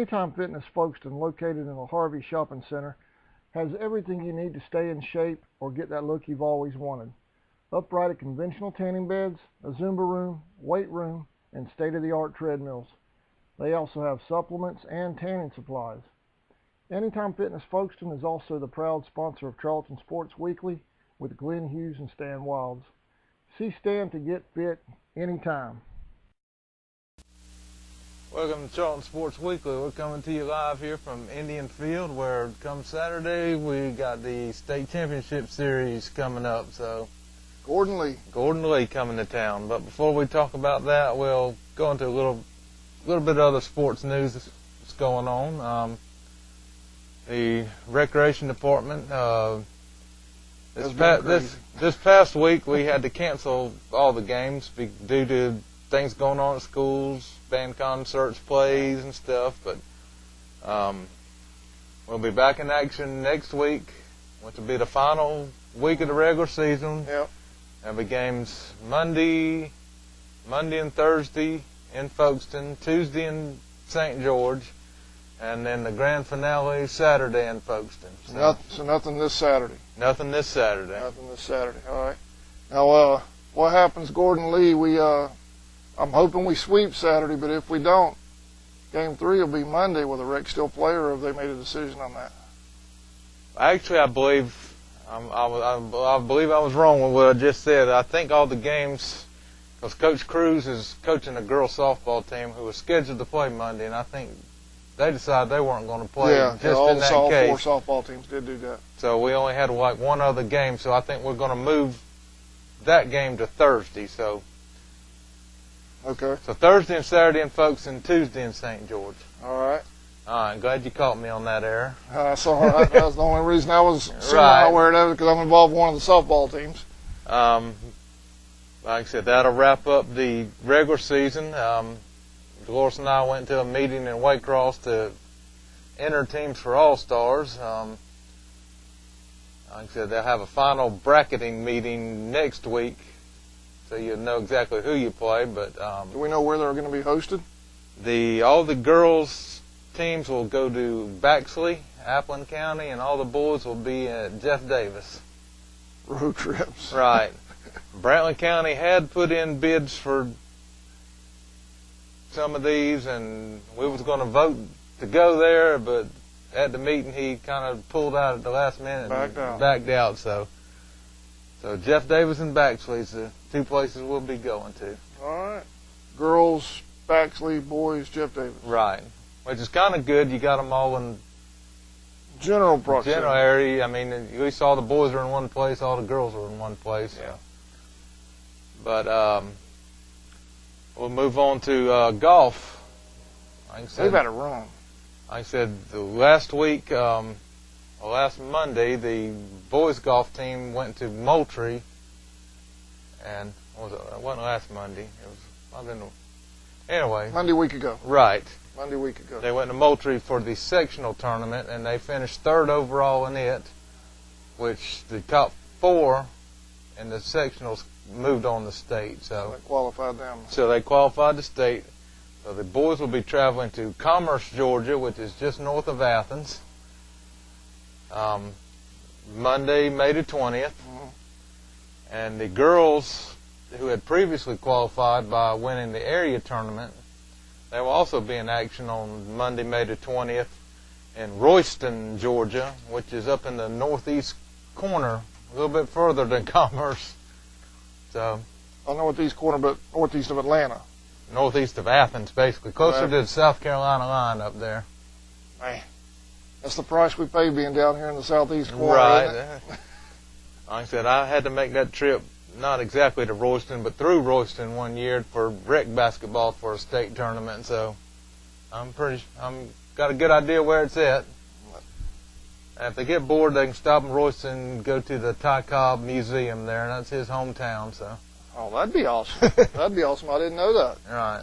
Anytime Fitness Folkston, located in the Harvey Shopping Center, has everything you need to stay in shape or get that look you've always wanted. Upright conventional tanning beds, a Zumba room, weight room, and state-of-the-art treadmills. They also have supplements and tanning supplies. Anytime Fitness Folkston is also the proud sponsor of Charlton Sports Weekly with Glenn Hughes and Stan Wilds. See Stan to get fit anytime. Welcome to Charlton Sports Weekly. We're coming to you live here from Indian Field, where come Saturday we got the state championship series coming up. So Gordon Lee coming to town. But before we talk about that, we'll go into a little bit of other sports news that's going on. The recreation department this past week we had to cancel all the games due to things going on at schools, band concerts, plays, and stuff. But we'll be back in action next week, which will be the final week of the regular season. Yep. There'll be games Monday and Thursday in Folkston, Tuesday in St. George, and then the grand finale Saturday in Folkston. So nothing this Saturday. Nothing this Saturday. Nothing this Saturday. All right. Now, what happens, Gordon Lee? I'm hoping we sweep Saturday, but if we don't, Game 3 will be Monday. Will the Rec still play, or have they made a decision on that? Actually, I believe I was wrong with what I just said. I think all the games, because Coach Cruz is coaching a girls softball team who was scheduled to play Monday, and I think they decided they weren't going to play. Yeah, just all in that case. All 4 softball teams did do that. So we only had like one other game, so I think we're going to move that game to Thursday. So. Okay. So Thursday and Saturday in Folkston, Tuesday in St. George. All right. All right. Glad you caught me on that error. That's all right. That was the only reason I was somehow aware of it, because I'm involved in one of the softball teams. Like I said, that'll wrap up the regular season. Dolores and I went to a meeting in Waycross to enter teams for All-Stars. Like I said, they'll have a final bracketing meeting next week, so you'll know exactly who you play. But do we know where they're going to be hosted? All the girls' teams will go to Baxley, Appleton County, and all the boys will be at Jeff Davis. Road trips. Right. Brantley County had put in bids for some of these, and we was going to vote to go there, but at the meeting he kind of pulled out at the last minute and backed out. So Jeff Davis and Baxley's the two places we'll be going to. All right. Girls, Baxley, boys, Jeff Davis. Right. Which is kind of good. You got them all in general proximity. General area. I mean, at least all the boys are in one place, all the girls are in one place. Yeah. But we'll move on to golf. They've had a run. Like I said, the last week, last Monday, the boys golf team went to Moultrie, and what was it? It wasn't last Monday. It was anyway. Monday week ago. Right. Monday week ago. They went to Moultrie for the sectional tournament, and they finished third overall in it, which the top 4 in the sectionals moved on to state. So they qualified them. So they qualified to state. So the boys will be traveling to Commerce, Georgia, which is just north of Athens, Monday, May the 20th. Mm-hmm. And the girls, who had previously qualified by winning the area tournament, they will also be in action on Monday, May the 20th in Royston, Georgia, which is up in the northeast corner, a little bit further than Commerce. So, I know northeast corner, but northeast of Atlanta. Northeast of Athens, basically. Closer to the South Carolina line up there. Man, that's the price we pay being down here in the southeast corner. Right. Isn't it? Like I said, I had to make that trip, not exactly to Royston, but through Royston one year for rec basketball for a state tournament. So I'm got a good idea where it's at. And if they get bored, they can stop in Royston and go to the Ty Cobb Museum there, and that's his hometown. So. Oh, that'd be awesome. That'd be awesome. I didn't know that. Right.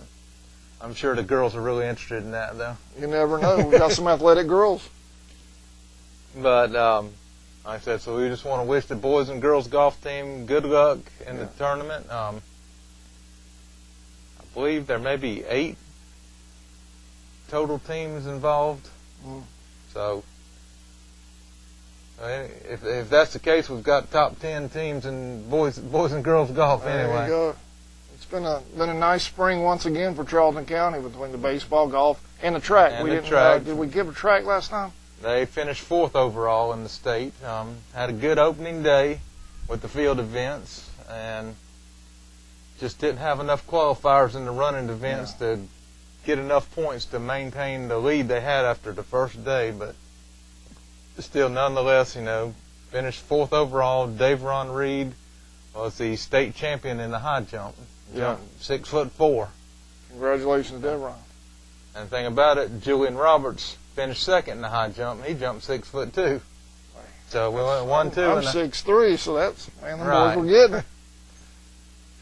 I'm sure the girls are really interested in that, though. You never know. We got some athletic girls. But like I said, so we just want to wish the boys and girls golf team good luck in the tournament. I believe there may be 8 total teams involved. So if that's the case, we've got top 10 teams in boys and girls golf anyway. There you go. It's been a nice spring once again for Charlton County between the baseball, golf, and the track. Did we give a track last time? They finished 4th overall in the state. Had a good opening day with the field events, and just didn't have enough qualifiers in the running events to get enough points to maintain the lead they had after the first day. But still, nonetheless, finished 4th overall. Dave Ron Reed was the state champion in the high jump. Jumped 6'4". Congratulations, Dave Ron. And the thing about it, Julian Roberts finished 2nd in the high jump. He jumped 6'2". So we went 1-2. I'm 6'3", so that's, man, the boys were getting it.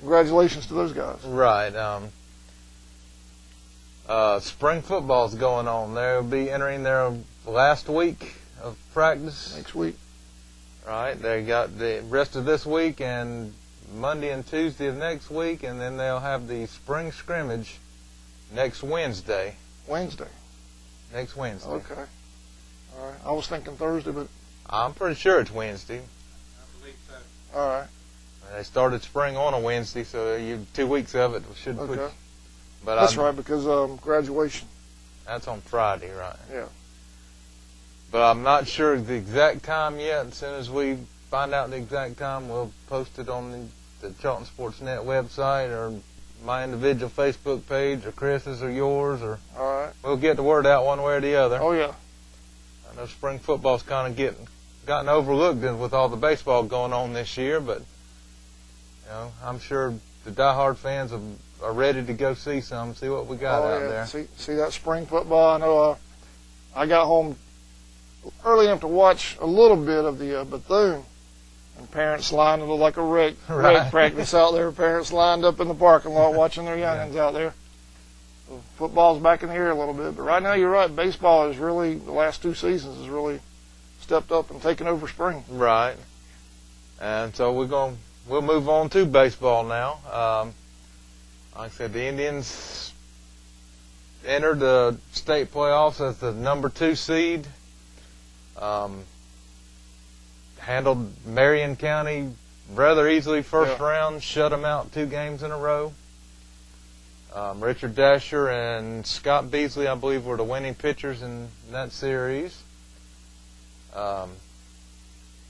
Congratulations to those guys. Right. Spring football's going on. They'll be entering their last week of practice. Next week. Right. They got the rest of this week and Monday and Tuesday of next week, and then they'll have the spring scrimmage next Wednesday. Next Wednesday. Okay. All right. I was thinking Thursday, but I'm pretty sure it's Wednesday. I believe so. All right. They started spring on a Wednesday, so 2 weeks of it should put you. But that's right, because graduation. That's on Friday, right? Yeah. But I'm not sure the exact time yet. As soon as we find out the exact time, we'll post it on the Charlton Sports Net website or my individual Facebook page or Chris's or yours. Or all right. We'll get the word out one way or the other. Oh, yeah. I know spring football's kind of gotten overlooked with all the baseball going on this year, but I'm sure the diehard fans are ready to go see what we got out there. See that spring football. I know I got home early enough to watch a little bit of the Bethune, and parents lined, it looked like a reg practice out there. Parents lined up in the parking lot watching their youngins out there. So football's back in the air a little bit, but right now you're right. Baseball is really, the last 2 seasons has really stepped up and taken over spring. Right. And so we'll move on to baseball now. Like I said, the Indians entered the state playoffs as the number 2 seed. Handled Marion County rather easily first round, shut them out 2 games in a row. Richard Dasher and Scott Beasley, I believe, were the winning pitchers in that series.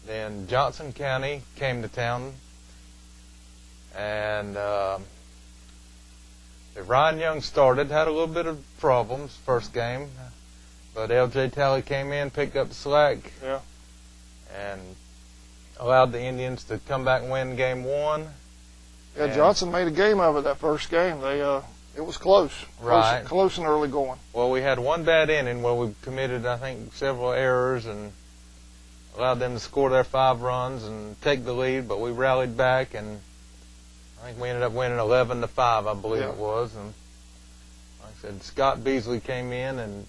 Then Johnson County came to town, and Ryan Young started, had a little bit of problems first game, but L.J. Talley came in, picked up the slack, and allowed the Indians to come back and win game 1. Yeah, Johnson made a game of it that first game. It was close. Right. Close and early going. Well, we had one bad inning where we committed, I think, several errors and allowed them to score their 5 runs and take the lead, but we rallied back, and I think we ended up winning 11-5, I believe it was. And like I said, Scott Beasley came in and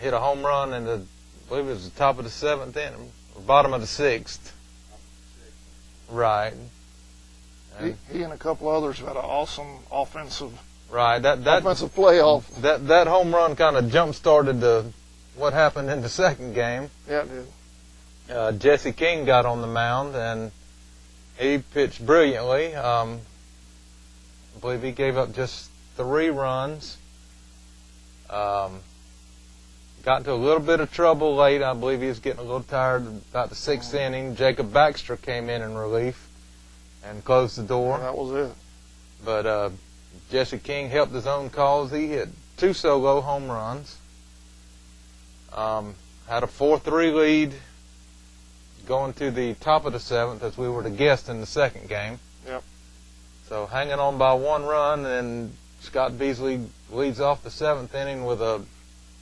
hit a home run in I believe it was the top of the 7th inning, or bottom of the 6th. Right. He and a couple others had an awesome offensive offensive playoff. That home run kind of jump-started what happened in the second game. Yeah, it did. Jesse King got on the mound, and he pitched brilliantly. I believe he gave up just 3 runs. Got into a little bit of trouble late. I believe he was getting a little tired about the 6th inning. Jacob Baxter came in relief and closed the door. That was it. But Jesse King helped his own cause. He hit 2 solo home runs. Had a 4-3 lead going to the top of the 7th as we were the guest in the second game. Yep. So hanging on by 1 run, and Scott Beasley leads off the 7th inning with a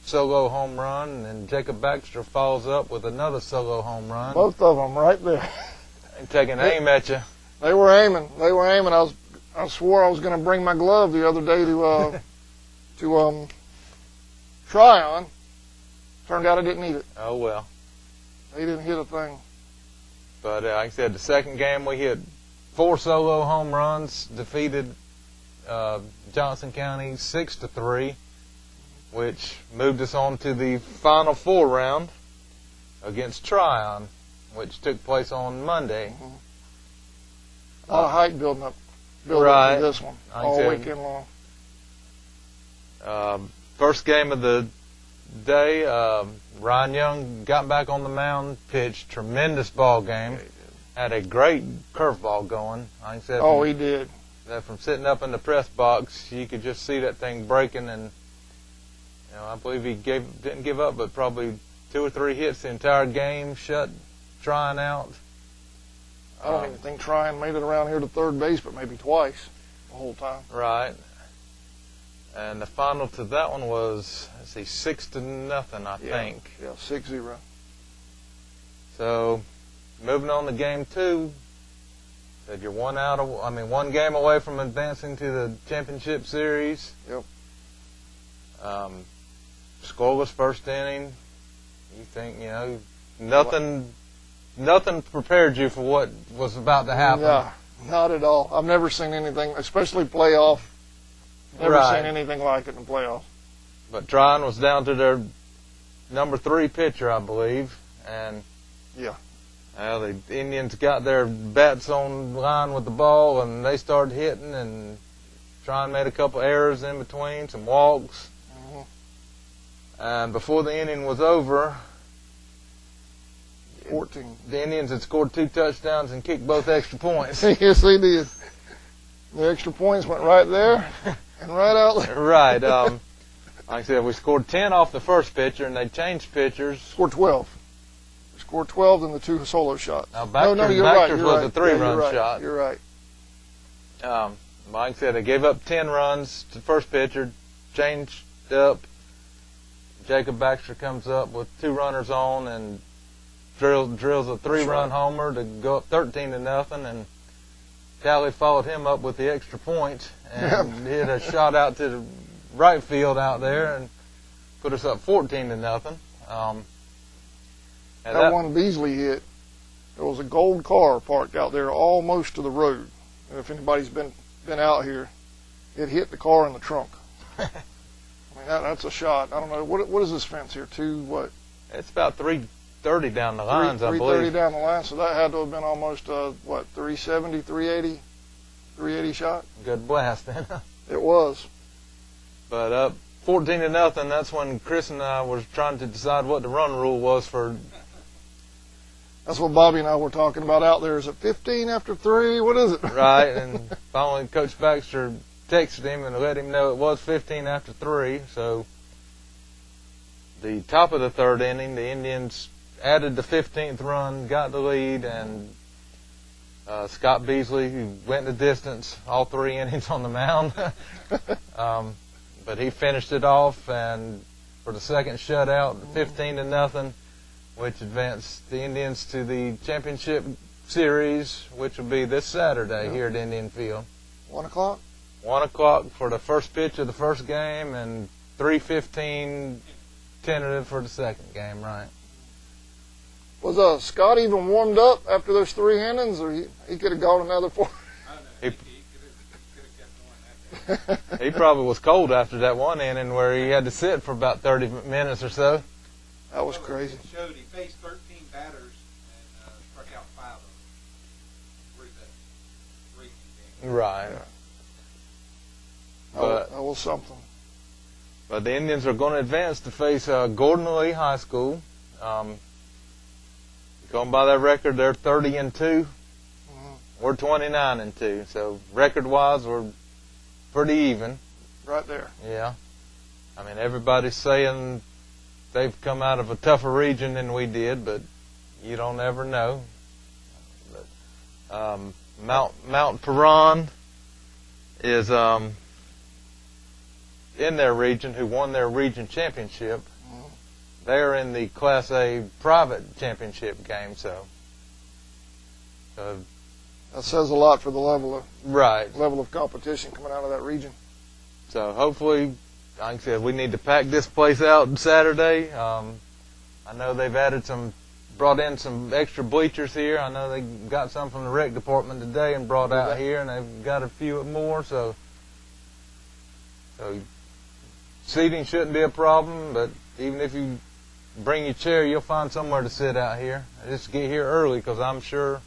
solo home run, and Jacob Baxter follows up with another solo home run. Both of them right there. And taking aim at you. They were aiming. I swore I was going to bring my glove the other day to try on. Turned out I didn't need it. Oh, well. They didn't hit a thing. But like I said, the second game we hit 4 solo home runs, defeated Johnson County 6-3. which moved us on to the Final Four round against Tryon, which took place on Monday. A lot of hype building up Right. to this one all weekend long. First game of the day, Ryan Young got back on the mound, pitched tremendous ball game, had a great curveball going. Like I said, He did. From sitting up in the press box, you could just see that thing breaking, and I believe he didn't give up, but probably 2 or 3 hits the entire game, shut Tryon out. I don't even think Tryon made it around here to third base, but maybe twice the whole time. Right. And the final to that one was, 6-0, I think. Yeah, 6-0. So, moving on to game 2, said you're one game away from advancing to the championship series. Yep. Scoreless first inning. You think, nothing prepared you for what was about to happen. Yeah, not at all. I've never seen anything, especially playoff. Never seen anything like it in the playoffs. But Tryon was down to their number 3 pitcher, I believe, and the Indians got their bats on line with the ball, and they started hitting, and Tryon made a couple errors in between, some walks, and before the inning was over, 14. The Indians had scored 2 touchdowns and kicked both extra points. Yes, they did. The extra points went right there and right out there. Right. Like I said, we scored 10 off the first pitcher, and they changed pitchers. Scored 12. We scored 12 in the 2 solo shots. Now, Baxter's was a 3-run shot. You're right. Like I said, they gave up 10 runs to the first pitcher, changed up. Jacob Baxter comes up with 2 runners on and drills a 3-run homer to go up 13-0, and Talley followed him up with the extra point and hit a shot out to the right field out there and put us up 14-0. That one Beasley hit, there was a gold car parked out there almost to the road. And if anybody's been out here, it hit the car in the trunk. I mean, that's a shot. I don't know. What is this fence here? It's about 330 down the lines, I believe. 330 down the line, so that had to have been almost, 370, 380 shot? Good blast, then. It was. But up 14-0, that's when Chris and I were trying to decide what the run rule was for. That's what Bobby and I were talking about out there. Is it 15 after 3? What is it? Right, and finally Coach Baxter texted him and let him know it was 15 after 3, so the top of the 3rd inning, the Indians added the 15th run, got the lead, and Scott Beasley, who went the distance all 3 innings on the mound, but he finished it off, and for the second shutout, 15-0, which advanced the Indians to the championship series, which will be this Saturday here at Indian Field. 1 o'clock? 1 o'clock for the first pitch of the first game, and 3:15 tentative for the second game, right? Was Scott even warmed up after those 3 innings, or he could have gone another 4? He probably was cold after that one inning where he had to sit for about 30 minutes or so. That was crazy. It showed he faced 13 batters and struck out 5 of them through the 3 game. Right. But that was something. But the Indians are going to advance to face Gordon Lee High School. Going by their record, they're 30-2. We're 29-2. So record-wise, we're pretty even. Right there. Yeah. I mean, everybody's saying they've come out of a tougher region than we did, but you don't ever know. But, Mount Perron is in their region, who won their region championship. They're in the Class A private championship game, so that says a lot for the level of competition coming out of that region. So hopefully, like I said, we need to pack this place out on Saturday. I know they've brought in some extra bleachers here. I know they got some from the rec department today and brought out here, and they've got a few more. So seating shouldn't be a problem, but even if you bring your chair, you'll find somewhere to sit out here. Just get here early, because I'm sure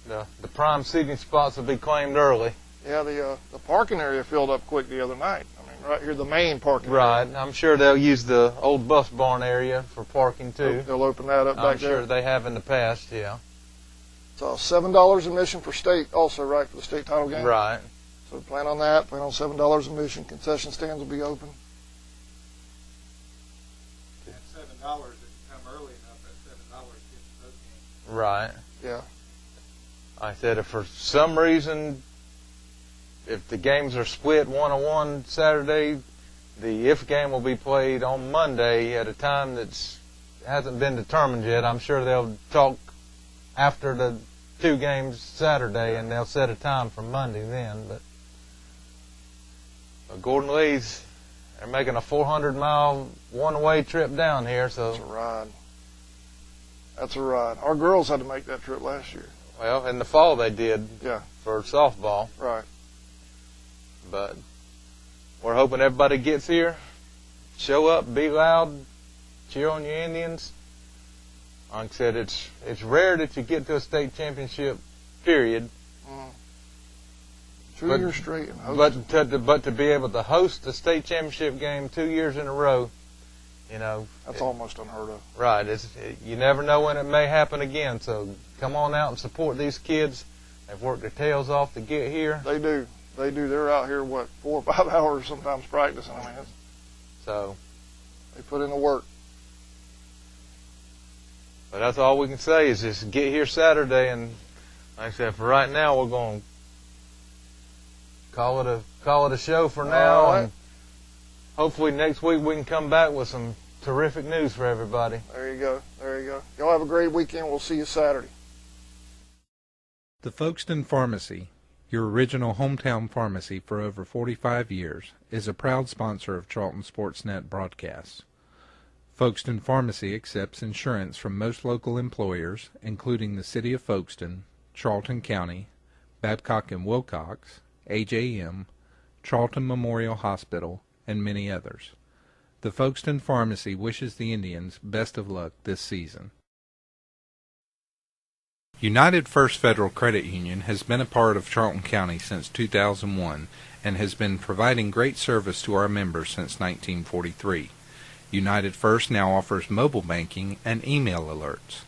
the prime seating spots will be claimed early. Yeah, the parking area filled up quick the other night. I mean, right here, the main parking Right. area. I'm sure they'll use the old bus barn area for parking, too. They'll open that up back there. I'm sure they have in the past, yeah. So $7 admission for state also, right, for the state title game? Right. So plan on that. Plan on $7 admission. Concession stands will be open. At $7, if you come early enough, at $7 gets both games. Right. Yeah. I said if for some reason, if the games are split 1-1 Saturday, the if game will be played on Monday at a time that hasn't been determined yet. I'm sure they'll talk after the 2 games Saturday, and they'll set a time for Monday then. But Gordon Lee's, they're making a 400-mile one-way trip down here. So That's a ride. That's a ride. Our girls had to make that trip last year. Well, in the fall they did. Yeah. For softball. Right. But we're hoping everybody gets here, show up, be loud, cheer on your Indians. Like I said, it's rare that you get to a state championship, period. 2 years straight. And But to be able to host the state championship game 2 years in a row, you know. That's almost unheard of. Right. You never know when it may happen again. So come on out and support these kids. They've worked their tails off to get here. They do. They do. They're out here, 4 or 5 hours sometimes practicing. I mean, So they put in the work. But that's all we can say is just get here Saturday, and like I said, for right now we're going to call it a show for now. All right. And hopefully next week we can come back with some terrific news for everybody. There you go. There you go. Y'all have a great weekend. We'll see you Saturday. The Folkston Pharmacy, your original hometown pharmacy for over 45 years, is a proud sponsor of Charlton Sportsnet broadcasts. Folkston Pharmacy accepts insurance from most local employers, including the City of Folkston, Charlton County, Babcock and Wilcox, AJM, Charlton Memorial Hospital, and many others. The Folkston Pharmacy wishes the Indians best of luck this season. United First Federal Credit Union has been a part of Charlton County since 2001 and has been providing great service to our members since 1943. United First now offers mobile banking and email alerts.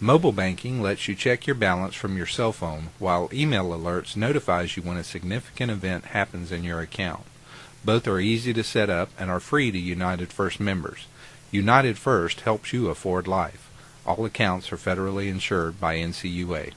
Mobile banking lets you check your balance from your cell phone, while email alerts notifies you when a significant event happens in your account. Both are easy to set up and are free to United First members. United First helps you afford life. All accounts are federally insured by NCUA.